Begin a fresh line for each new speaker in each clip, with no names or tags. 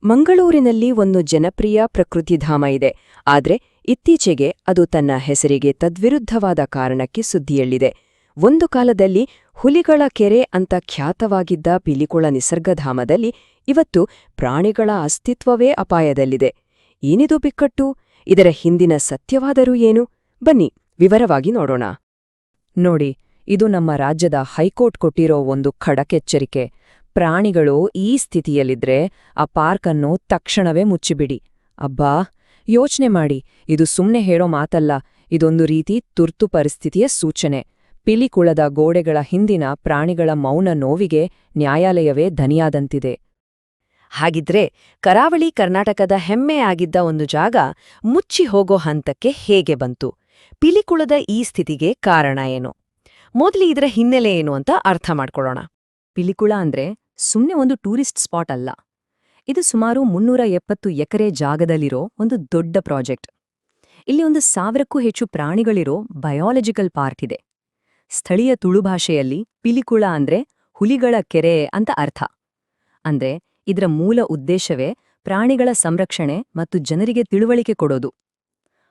ಮಂಗಳೂರಿನಲ್ಲಿ ಒಂದು ಜನಪ್ರಿಯ ಪ್ರಕೃತಿಧಾಮ ಇದೆ, ಆದ್ರೆ ಇತ್ತೀಚೆಗೆ ಅದು ತನ್ನ ಹೆಸರಿಗೆ ತದ್ವಿರುದ್ಧವಾದ ಕಾರಣಕ್ಕೆ ಸುದ್ದಿಯಲ್ಲಿದೆ. ಒಂದು ಕಾಲದಲ್ಲಿ ಹುಲಿಗಳ ಕೆರೆ ಅಂತ ಖ್ಯಾತವಾಗಿದ್ದ ಪಿಲಿಕುಳ ನಿಸರ್ಗಧಾಮದಲ್ಲಿ ಇವತ್ತು ಪ್ರಾಣಿಗಳ ಅಸ್ತಿತ್ವವೇ ಅಪಾಯದಲ್ಲಿದೆ. ಏನಿದು ಬಿಕ್ಕಟ್ಟು? ಇದರ ಹಿಂದಿನ ಸತ್ಯವಾದರೂ ಏನು? ಬನ್ನಿ ವಿವರವಾಗಿ ನೋಡೋಣ.
ನೋಡಿ, ಇದು ನಮ್ಮ ರಾಜ್ಯದ ಹೈಕೋರ್ಟ್ ಕೊಟ್ಟಿರೋ ಒಂದು ಖಡಕ್ಕೆಚ್ಚರಿಕೆ. ಪ್ರಾಣಿಗಳು ಈ ಸ್ಥಿತಿಯಲ್ಲಿದ್ರೆ ಆ ಪಾರ್ಕನ್ನು ತಕ್ಷಣವೇ ಮುಚ್ಚಿಬಿಡಿ. ಅಬ್ಬಾ, ಯೋಚ್ನೆ ಮಾಡಿ, ಇದು ಸುಮ್ನೆ ಹೇಳೋ ಮಾತಲ್ಲ, ಇದೊಂದು ರೀತಿ ತುರ್ತು ಪರಿಸ್ಥಿತಿಯ ಸೂಚನೆ. ಪಿಲಿಕುಳದ ಗೋಡೆಗಳ ಹಿಂದಿನ ಪ್ರಾಣಿಗಳ ಮೌನ ನೋವಿಗೆ ನ್ಯಾಯಾಲಯವೇ ಧನಿಯಾದಂತಿದೆ.
ಹಾಗಿದ್ರೆ ಕರಾವಳಿ ಕರ್ನಾಟಕದ ಹೆಮ್ಮೆ ಆಗಿದ್ದ ಒಂದು ಜಾಗ ಮುಚ್ಚಿ ಹೋಗೋ ಹಂತಕ್ಕೆ ಹೇಗೆ ಬಂತು? ಪಿಲಿಕುಳದ ಈ ಸ್ಥಿತಿಗೆ ಕಾರಣ ಏನು? ಮೊದಲು ಇದರ ಹಿನ್ನೆಲೆ ಏನು ಅಂತ ಅರ್ಥ ಮಾಡ್ಕೊಳ್ಳೋಣ.
ಪಿಲಿಕುಳ ಅಂದ್ರೆ ಸುಮ್ನೆ ಒಂದು ಟೂರಿಸ್ಟ್ ಸ್ಪಾಟ್ ಅಲ್ಲ. ಇದು ಸುಮಾರು 370 ಎಕರೆ ಜಾಗದಲ್ಲಿರೋ ಒಂದು ದೊಡ್ಡ ಪ್ರಾಜೆಕ್ಟ್. ಇಲ್ಲಿ 1,000ಕ್ಕೂ ಹೆಚ್ಚು ಪ್ರಾಣಿಗಳಿರೋ ಬಯಾಲಜಿಕಲ್ ಪಾರ್ಕ್ ಇದೆ. ಸ್ಥಳೀಯ ತುಳು ಭಾಷೆಯಲ್ಲಿ ಪಿಲಿಕುಳ ಅಂದ್ರೆ ಹುಲಿಗಳ ಕೆರೆ ಅಂತ ಅರ್ಥ. ಅಂದ್ರೆ ಇದರ ಮೂಲ ಉದ್ದೇಶವೇ ಪ್ರಾಣಿಗಳ ಸಂರಕ್ಷಣೆ ಮತ್ತು ಜನರಿಗೆ ತಿಳುವಳಿಕೆ ಕೊಡೋದು.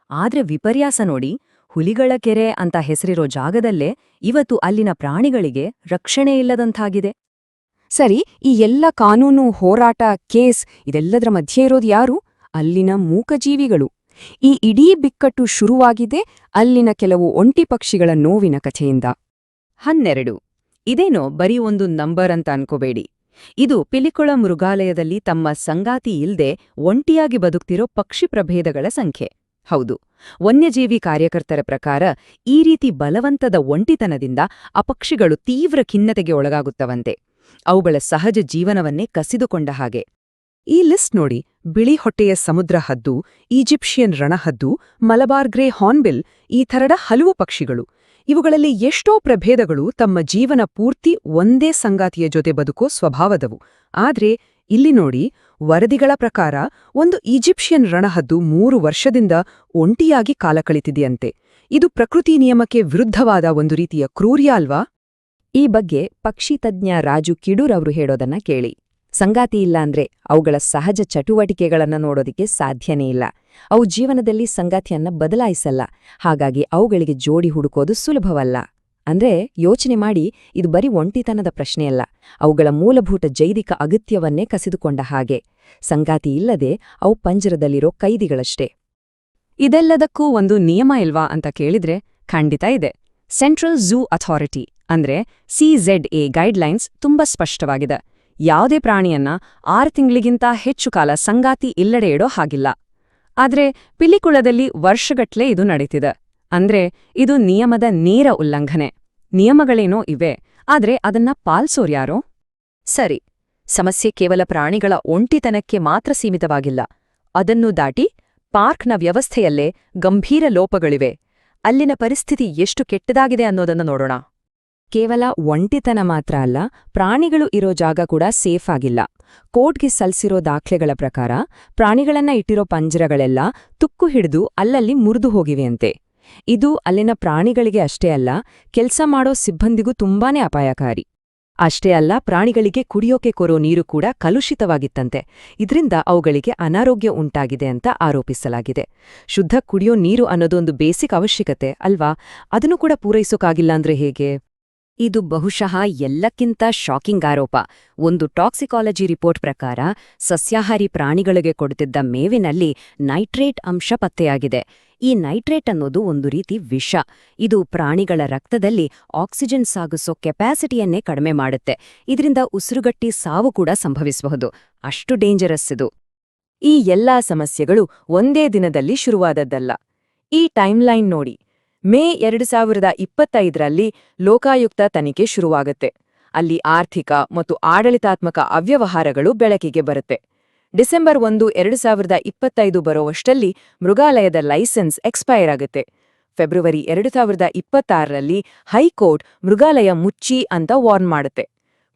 ಆದ್ರೆ ವಿಪರ್ಯಾಸ ನೋಡಿ, ಹುಲಿಗಳ ಕೆರೆ ಅಂತ ಹೆಸರಿರೋ ಜಾಗದಲ್ಲೇ ಇವತ್ತು ಅಲ್ಲಿನ ಪ್ರಾಣಿಗಳಿಗೆ ರಕ್ಷಣೆ ಇಲ್ಲದಂತಾಗಿದೆ.
ಸರಿ, ಈ ಎಲ್ಲ ಕಾನೂನು, ಹೋರಾಟ, ಕೇಸ್ ಇದೆಲ್ಲದರ ಮಧ್ಯೆ ಇರೋದು ಯಾರು? ಅಲ್ಲಿನ ಮೂಕಜೀವಿಗಳು. ಈ ಇಡೀ ಬಿಕ್ಕಟ್ಟು ಶುರುವಾಗಿದೆ ಅಲ್ಲಿನ ಕೆಲವು ಒಂಟಿ ಪಕ್ಷಿಗಳ ನೋವಿನ ಕಥೆಯಿಂದ.
12 ಇದೇನೋ ಬರೀ ಒಂದು ನಂಬರ್ ಅಂತ ಅನ್ಕೋಬೇಡಿ. ಇದು ಪಿಲಿಕುಳ ಮೃಗಾಲಯದಲ್ಲಿ ತಮ್ಮ ಸಂಗಾತಿ ಇಲ್ದೆ ಒಂಟಿಯಾಗಿ ಬದುಕ್ತಿರೋ ಪಕ್ಷಿ ಪ್ರಭೇದಗಳ ಸಂಖ್ಯೆ. ಹೌದು, ವನ್ಯಜೀವಿ ಕಾರ್ಯಕರ್ತರ ಪ್ರಕಾರ ಈ ರೀತಿ ಬಲವಂತದ ಒಂಟಿತನದಿಂದ ಆ ಪಕ್ಷಿಗಳು ತೀವ್ರ ಖಿನ್ನತೆಗೆ ಒಳಗಾಗುತ್ತವಂತೆ. ಅವುಗಳ ಸಹಜ ಜೀವನವನ್ನೇ ಕಸಿದುಕೊಂಡ ಹಾಗೆ. ಈ ಲಿಸ್ಟ್ ನೋಡಿ: ಬಿಳಿ ಹೊಟ್ಟೆಯ ಸಮುದ್ರ ಹದ್ದು, ಈಜಿಪ್ಷಿಯನ್ ರಣಹದ್ದು, ಮಲಬಾರ್ ಗ್ರೇ ಹಾರ್ನ್ಬಿಲ್, ಈ ಥರದ ಹಲವು ಪಕ್ಷಿಗಳು. ಇವುಗಳಲ್ಲಿ ಎಷ್ಟೋ ಪ್ರಭೇದಗಳು ತಮ್ಮ ಜೀವನ ಪೂರ್ತಿ ಒಂದೇ ಸಂಗಾತಿಯ ಜೊತೆ ಬದುಕೋ ಸ್ವಭಾವದವು. ಆದ್ರೆ ಇಲ್ಲಿ ನೋಡಿ, ವರದಿಗಳ ಪ್ರಕಾರ ಒಂದು ಈಜಿಪ್ಷಿಯನ್ ರಣಹದ್ದು 3 ವರ್ಷದಿಂದ ಒಂಟಿಯಾಗಿ ಕಾಲ ಕಳಿತಿದೆಯಂತೆ. ಇದು ಪ್ರಕೃತಿ ನಿಯಮಕ್ಕೆ ವಿರುದ್ಧವಾದ ಒಂದು ರೀತಿಯ ಕ್ರೂರ್ಯ ಅಲ್ವಾ?
ಈ ಬಗ್ಗೆ ಪಕ್ಷಿ ತಜ್ಞ ರಾಜು ಕಿಡೂರ್ ಅವರು ಹೇಳೋದನ್ನ ಕೇಳಿ. ಸಂಗಾತಿ ಇಲ್ಲ ಅಂದ್ರೆ ಅವುಗಳ ಸಹಜ ಚಟುವಟಿಕೆಗಳನ್ನ ನೋಡೋದಿಕ್ಕೆ ಸಾಧ್ಯನೇ ಇಲ್ಲ. ಅವು ಜೀವನದಲ್ಲಿ ಸಂಗಾತಿಯನ್ನ ಬದಲಾಯಿಸಲ್ಲ. ಹಾಗಾಗಿ ಅವುಗಳಿಗೆ ಜೋಡಿ ಹುಡುಕೋದು ಸುಲಭವಲ್ಲ. ಅಂದ್ರೆ ಯೋಚನೆ ಮಾಡಿ, ಇದು ಬರೀ ಒಂಟಿತನದ ಪ್ರಶ್ನೆಯಲ್ಲ, ಅವುಗಳ ಮೂಲಭೂತ ಜೈವಿಕ ಅಗತ್ಯವನ್ನೇ ಕಸಿದುಕೊಂಡ ಹಾಗೆ. ಸಂಗಾತಿ ಇಲ್ಲದೆ ಅವು ಪಂಜರದಲ್ಲಿರೋ ಕೈದಿಗಳಷ್ಟೇ.
ಇದೆಲ್ಲದಕ್ಕೂ ಒಂದು ನಿಯಮ ಇಲ್ವಾ ಅಂತ ಕೇಳಿದ್ರೆ ಖಂಡಿತ ಇದೆ. ಸೆಂಟ್ರಲ್ ಝೂ ಅಥಾರಿಟಿ ಅಂದ್ರೆ CZA ಗೈಡ್ಲೈನ್ಸ್ ತುಂಬಾ ಸ್ಪಷ್ಟವಾಗಿದೆ. ಯಾವುದೇ ಪ್ರಾಣಿಯನ್ನ 6 ತಿಂಗಳಿಗಿಂತ ಹೆಚ್ಚು ಕಾಲ ಸಂಗಾತಿ ಇಲ್ಲಡೆ ಇಡೋ ಹಾಗಿಲ್ಲ. ಆದ್ರೆ ಪಿಲಿಕುಳದಲ್ಲಿ ವರ್ಷಗಟ್ಲೆ ಇದು ನಡೀತಿದೆ. ಅಂದ್ರೆ ಇದು ನಿಯಮದ ನೇರ ಉಲ್ಲಂಘನೆ. ನಿಯಮಗಳೇನೋ ಇವೆ, ಆದ್ರೆ ಅದನ್ನ ಪಾಲ್ಸೋರ್ಯಾರೋ?
ಸರಿ, ಸಮಸ್ಯೆ ಕೇವಲ ಪ್ರಾಣಿಗಳ ಒಂಟಿತನಕ್ಕೆ ಮಾತ್ರ ಸೀಮಿತವಾಗಿಲ್ಲ. ಅದನ್ನು ದಾಟಿ ಪಾರ್ಕ್ನ ವ್ಯವಸ್ಥೆಯಲ್ಲೇ ಗಂಭೀರ ಲೋಪಗಳಿವೆ. ಅಲ್ಲಿನ ಪರಿಸ್ಥಿತಿ ಎಷ್ಟು ಕೆಟ್ಟದಾಗಿದೆ ಅನ್ನೋದನ್ನು ನೋಡೋಣ. ಕೇವಲ ಒಂಟಿತನ ಮಾತ್ರ ಅಲ್ಲ, ಪ್ರಾಣಿಗಳು ಇರೋ ಜಾಗ ಕೂಡ ಸೇಫ್ ಆಗಿಲ್ಲ. ಕೋರ್ಟ್ಗೆ ಸಲ್ಲಿಸಿರೋ ದಾಖಲೆಗಳ ಪ್ರಕಾರ ಪ್ರಾಣಿಗಳನ್ನ ಇಟ್ಟಿರೋ ಪಂಜರಗಳೆಲ್ಲ ತುಕ್ಕು ಹಿಡಿದು ಅಲ್ಲಲ್ಲಿ ಮುರಿದು ಹೋಗಿವೆಯಂತೆ. ಇದು ಅಲ್ಲಿನ ಪ್ರಾಣಿಗಳಿಗೆ ಅಷ್ಟೇ ಅಲ್ಲ, ಕೆಲ್ಸ ಮಾಡೋ ಸಿಬ್ಬಂದಿಗೂ ತುಂಬಾನೇ ಅಪಾಯಕಾರಿ. ಅಷ್ಟೇ ಅಲ್ಲ, ಪ್ರಾಣಿಗಳಿಗೆ ಕುಡಿಯೋಕೆ ಕೊರೋ ನೀರು ಕೂಡ ಕಲುಷಿತವಾಗಿತ್ತಂತೆ. ಇದರಿಂದ ಅವುಗಳಿಗೆ ಅನಾರೋಗ್ಯ ಉಂಟಾಗಿದೆ ಅಂತ ಆರೋಪಿಸಲಾಗಿದೆ. ಶುದ್ಧ ಕುಡಿಯೋ ನೀರು ಅನ್ನೋದು ಒಂದು ಬೇಸಿಕ್ ಅವಶ್ಯಕತೆ ಅಲ್ವಾ? ಅದನ್ನು ಕೂಡ ಪೂರೈಸೋಕಾಗಿಲ್ಲ ಅಂದ್ರೆ ಹೇಗೆ? ಇದು ಬಹುಶಃ ಎಲ್ಲಕ್ಕಿಂತ ಶಾಕಿಂಗ್ ಆರೋಪ. ಒಂದು ಟಾಕ್ಸಿಕಾಲಜಿ ರಿಪೋರ್ಟ್ ಪ್ರಕಾರ ಸಸ್ಯಾಹಾರಿ ಪ್ರಾಣಿಗಳಿಗೆ ಕೊಡುತ್ತಿದ್ದ ಮೇವಿನಲ್ಲಿ ನೈಟ್ರೇಟ್ ಅಂಶ ಪತ್ತೆಯಾಗಿದೆ. ಈ ನೈಟ್ರೇಟ್ ಅನ್ನೋದು ಒಂದು ರೀತಿ ವಿಷ. ಇದು ಪ್ರಾಣಿಗಳ ರಕ್ತದಲ್ಲಿ ಆಕ್ಸಿಜನ್ ಸಾಗಿಸೋ ಕೆಪಾಸಿಟಿಯನ್ನೇ ಕಡಿಮೆ ಮಾಡುತ್ತೆ. ಇದರಿಂದ ಉಸಿರುಗಟ್ಟಿ ಸಾವು ಕೂಡ ಸಂಭವಿಸಬಹುದು. ಅಷ್ಟು ಡೇಂಜರಸ್ ಇದು. ಈ ಎಲ್ಲಾ ಸಮಸ್ಯೆಗಳು ಒಂದೇ ದಿನದಲ್ಲಿ ಶುರುವಾದದ್ದಲ್ಲ. ಈ ಟೈಮ್ಲೈನ್ ನೋಡಿ. ಮೇ 2025ರಲ್ಲಿ ಲೋಕಾಯುಕ್ತ ತನಿಖೆ ಶುರುವಾಗುತ್ತೆ. ಅಲ್ಲಿ ಆರ್ಥಿಕ ಮತ್ತು ಆಡಳಿತಾತ್ಮಕ ಅವ್ಯವಹಾರಗಳು ಬೆಳಕಿಗೆ ಬರುತ್ತೆ. ಡಿಸೆಂಬರ್ 1, 2025 ಬರೋವಷ್ಟರಲ್ಲಿ ಮೃಗಾಲಯದ ಲೈಸೆನ್ಸ್ ಎಕ್ಸ್ಪೈರ್ ಆಗುತ್ತೆ. ಫೆಬ್ರವರಿ 2026ರಲ್ಲಿ ಹೈಕೋರ್ಟ್ ಮೃಗಾಲಯ ಮುಚ್ಚಿ ಅಂತ ವಾರ್ನ್ ಮಾಡುತ್ತೆ.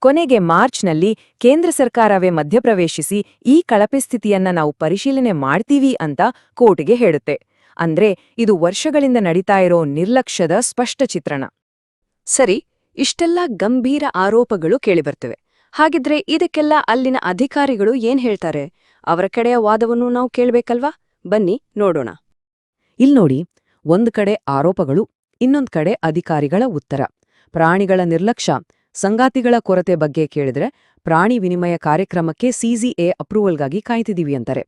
ಕೊನೆಗೆ ಮಾರ್ಚ್ನಲ್ಲಿ ಕೇಂದ್ರ ಸರ್ಕಾರವೇ ಮಧ್ಯಪ್ರವೇಶಿಸಿ ಈ ಕಳಪೆ ಸ್ಥಿತಿಯನ್ನ ನಾವು ಪರಿಶೀಲನೆ ಮಾಡ್ತೀವಿ ಅಂತ ಕೋರ್ಟ್ಗೆ ಹೇಳುತ್ತೆ. ಅಂದ್ರೆ ಇದು ವರ್ಷಗಳಿಂದ ನಡೀತಾ ಇರೋ ನಿರ್ಲಕ್ಷ್ಯದ ಸ್ಪಷ್ಟ ಚಿತ್ರಣ. ಸರಿ, ಇಷ್ಟೆಲ್ಲ ಗಂಭೀರ ಆರೋಪಗಳು ಕೇಳಿಬರ್ತವೆ. ಹಾಗಿದ್ರೆ ಇದಕ್ಕೆಲ್ಲ ಅಲ್ಲಿನ ಅಧಿಕಾರಿಗಳು ಏನ್ ಹೇಳ್ತಾರೆ? ಅವರ ಕಡೆಯ ವಾದವನ್ನು ನಾವು ಕೇಳ್ಬೇಕಲ್ವಾ? ಬನ್ನಿ ನೋಡೋಣ.
ಇಲ್ನೋಡಿ, ಒಂದ್ ಕಡೆ ಆರೋಪಗಳು, ಇನ್ನೊಂದ್ ಕಡೆ ಅಧಿಕಾರಿಗಳ ಉತ್ತರ. ಪ್ರಾಣಿಗಳ ನಿರ್ಲಕ್ಷ್ಯ, ಸಂಗಾತಿಗಳ ಕೊರತೆ ಬಗ್ಗೆ ಕೇಳಿದ್ರೆ ಪ್ರಾಣಿ ವಿನಿಮಯ ಕಾರ್ಯಕ್ರಮಕ್ಕೆ ಸಿಜಿಎ ಅಪ್ರೂವಲ್ಗಾಗಿ ಕಾಯ್ತಿದೀವಿ ಅಂತಾರೆ.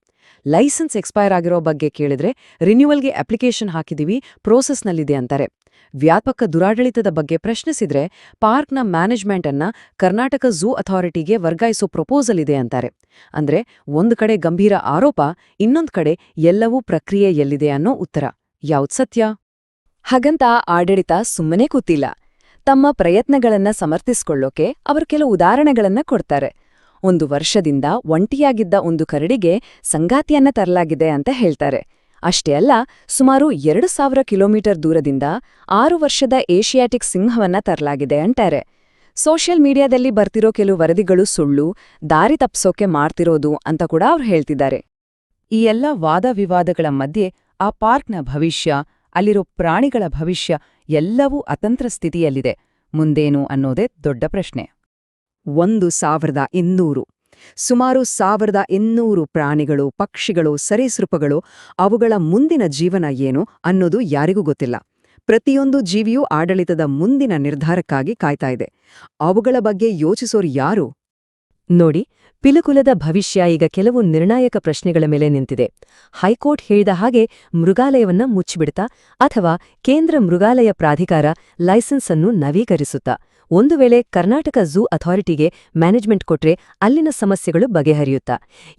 ಲೈಸೆನ್ಸ್ ಎಕ್ಸ್ಪೈರ್ ಆಗಿರೋ ಬಗ್ಗೆ ಕೇಳಿದ್ರೆ ರಿನ್ಯೂವಲ್ಗೆ ಅಪ್ಲಿಕೇಶನ್ ಹಾಕಿದೀವಿ, ಪ್ರೋಸೆಸ್ನಲ್ಲಿದೆ ಅಂತಾರೆ. ವ್ಯಾಪಕ ದುರಾಡಳಿತದ ಬಗ್ಗೆ ಪ್ರಶ್ನಿಸಿದ್ರೆ ಪಾರ್ಕ್ನ ಮ್ಯಾನೇಜ್ಮೆಂಟ್ ಅನ್ನ ಕರ್ನಾಟಕ ಝೂ ಅಥಾರಿಟಿಗೆ ವರ್ಗಾಯಿಸೋ ಪ್ರಪೋಸಲ್ ಇದೆ ಅಂತಾರೆ. ಅಂದ್ರೆ ಒಂದು ಕಡೆ ಗಂಭೀರ ಆರೋಪ, ಇನ್ನೊಂದ್ ಕಡೆ ಎಲ್ಲವೂ ಪ್ರಕ್ರಿಯೆಯಲ್ಲಿದೆ ಅನ್ನೋ ಉತ್ತರ. ಯಾವ್ದ್ ಸತ್ಯ?
ಹಾಗಂತ ಆಡಳಿತ ಸುಮ್ಮನೆ ಕೂತಿಲ್ಲ. ತಮ್ಮ ಪ್ರಯತ್ನಗಳನ್ನ ಸಮರ್ಥಿಸ್ಕೊಳ್ಳೋಕೆ ಅವರು ಕೆಲವು ಉದಾಹರಣೆಗಳನ್ನ ಕೊಡ್ತಾರೆ. 1 ವರ್ಷದಿಂದ ಒಂಟಿಯಾಗಿದ್ದ ಒಂದು ಕರಡಿಗೆ ಸಂಗಾತಿಯನ್ನ ತರಲಾಗಿದೆ ಅಂತ ಹೇಳ್ತಾರೆ. ಅಷ್ಟೇ ಅಲ್ಲ, ಸುಮಾರು 2000 ಕಿಲೋಮೀಟರ್ ದೂರದಿಂದ 6 ವರ್ಷದ ಏಷಿಯಾಟಿಕ್ ಸಿಂಹವನ್ನ ತರಲಾಗಿದೆ ಅಂತಾರೆ. ಸೋಷಿಯಲ್ ಮೀಡಿಯಾದಲ್ಲಿ ಬರ್ತಿರೋ ಕೆಲವು ವರದಿಗಳು ಸುಳ್ಳು, ದಾರಿ ತಪ್ಸೋಕೆ ಮಾಡ್ತಿರೋದು ಅಂತ ಕೂಡ ಅವ್ರು ಹೇಳ್ತಿದ್ದಾರೆ.
ಈ ಎಲ್ಲ ವಾದ ವಿವಾದಗಳ ಮಧ್ಯೆ ಆ ಪಾರ್ಕ್ನ ಭವಿಷ್ಯ, ಅಲ್ಲಿರೋ ಪ್ರಾಣಿಗಳ ಭವಿಷ್ಯ ಎಲ್ಲವೂ ಅತಂತ್ರ ಸ್ಥಿತಿಯಲ್ಲಿದೆ. ಮುಂದೇನು ಅನ್ನೋದೇ ದೊಡ್ಡ ಪ್ರಶ್ನೆ. 1200 ಸುಮಾರು 1200 ಪ್ರಾಣಿಗಳು, ಪಕ್ಷಿಗಳು, ಸರೀಸೃಪಗಳು, ಅವುಗಳ ಮುಂದಿನ ಜೀವನ ಏನು ಅನ್ನೋದು ಯಾರಿಗೂ ಗೊತ್ತಿಲ್ಲ. ಪ್ರತಿಯೊಂದು ಜೀವಿಯೂ ಆಡಳಿತದ ಮುಂದಿನ ನಿರ್ಧಾರಕ್ಕಾಗಿ ಕಾಯ್ತಾ ಇದೆ. ಅವುಗಳ ಬಗ್ಗೆ ಯೋಚಿಸೋರು ಯಾರು?
ನೋಡಿ, ಪಿಲಿಕುಲದ ಭವಿಷ್ಯ ಈಗ ಕೆಲವು ನಿರ್ಣಾಯಕ ಪ್ರಶ್ನೆಗಳ ಮೇಲೆ ನಿಂತಿದೆ. ಹೈಕೋರ್ಟ್ ಹೇಳಿದ ಹಾಗೆ ಮೃಗಾಲಯವನ್ನ ಮುಚ್ಚಿಬಿಡ್ತಾ ಅಥವಾ ಕೇಂದ್ರ ಮೃಗಾಲಯ ಪ್ರಾಧಿಕಾರ ಲೈಸೆನ್ಸ್ ಅನ್ನು ನವೀಕರಿಸುತ್ತಾ? ಒಂದು ವೇಳೆ ಕರ್ನಾಟಕ ಝೂ ಅಥಾರಿಟಿಗೆ ಮ್ಯಾನೇಜ್ಮೆಂಟ್ ಕೊಟ್ರೆ ಅಲ್ಲಿನ ಸಮಸ್ಯೆಗಳು ಬಗೆಹರಿಯುತ್ತಾ?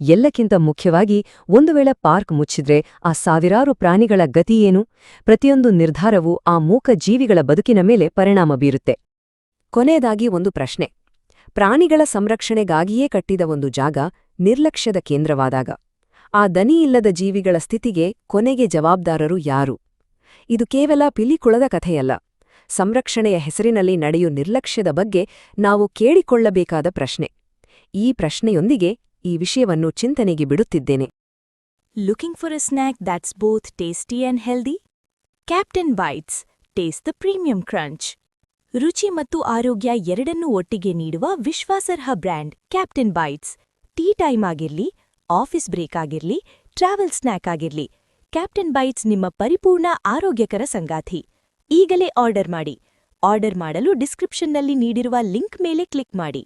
ಎಲ್ಲಕ್ಕಿಂತ ಮುಖ್ಯವಾಗಿ, ಒಂದು ವೇಳೆ ಪಾರ್ಕ್ ಮುಚ್ಚಿದ್ರೆ ಆ ಸಾವಿರಾರು ಪ್ರಾಣಿಗಳ ಗತಿ ಏನು? ಪ್ರತಿಯೊಂದು ನಿರ್ಧಾರವೂ ಆ ಮೂಕ ಜೀವಿಗಳ ಬದುಕಿನ ಮೇಲೆ ಪರಿಣಾಮ ಬೀರುತ್ತೆ. ಕೊನೆಯದಾಗಿ ಒಂದು ಪ್ರಶ್ನೆ. ಪ್ರಾಣಿಗಳ ಸಂರಕ್ಷಣೆಗಾಗಿಯೇ ಕಟ್ಟಿದ ಒಂದು ಜಾಗ ನಿರ್ಲಕ್ಷ್ಯದ ಕೇಂದ್ರವಾದಾಗ ಆ ದನಿಯಿಲ್ಲದ ಜೀವಿಗಳ ಸ್ಥಿತಿಗೆ ಕೊನೆಗೆ ಜವಾಬ್ದಾರರು ಯಾರು? ಇದು ಕೇವಲ ಪಿಲಿಕುಳದ ಕಥೆಯಲ್ಲ. ಸಂರಕ್ಷಣೆಯ ಹೆಸರಿನಲ್ಲಿ ನಡೆಯೋ ನಿರ್ಲಕ್ಷ್ಯದ ಬಗ್ಗೆ ನಾವು ಕೇಳಿಕೊಳ್ಳಬೇಕಾದ ಪ್ರಶ್ನೆ. ಈ ಪ್ರಶ್ನೆಯೊಂದಿಗೆ ಈ ವಿಷಯವನ್ನು ಚಿಂತನೆಗೆ ಬಿಡುತ್ತಿದ್ದೇನೆ.
Looking for a snack that's both tasty and healthy? Captain Bites. Taste the premium crunch. ರುಚಿ ಮತ್ತು ಆರೋಗ್ಯ ಎರಡನ್ನೂ ಒಟ್ಟಿಗೆ ನೀಡುವ ವಿಶ್ವಾಸಾರ್ಹ brand captain bites. Tea time ಆಗಿರ್ಲಿ, ಆಫೀಸ್ ಬ್ರೇಕ್ ಆಗಿರ್ಲಿ, ಟ್ರಾವೆಲ್ ಸ್ನ್ಯಾಕ್ ಆಗಿರ್ಲಿ, ಕ್ಯಾಪ್ಟನ್ ಬೈಟ್ಸ್ ನಿಮ್ಮ ಪರಿಪೂರ್ಣ ಆರೋಗ್ಯಕರ ಸಂಗಾತಿ. ಈಗಲೇ ಆರ್ಡರ್ ಮಾಡಿ. ಆರ್ಡರ್ ಮಾಡಲು ಡಿಸ್ಕ್ರಿಪ್ಷನ್ನಲ್ಲಿ ನೀಡಿರುವ ಲಿಂಕ್ ಮೇಲೆ ಕ್ಲಿಕ್ ಮಾಡಿ.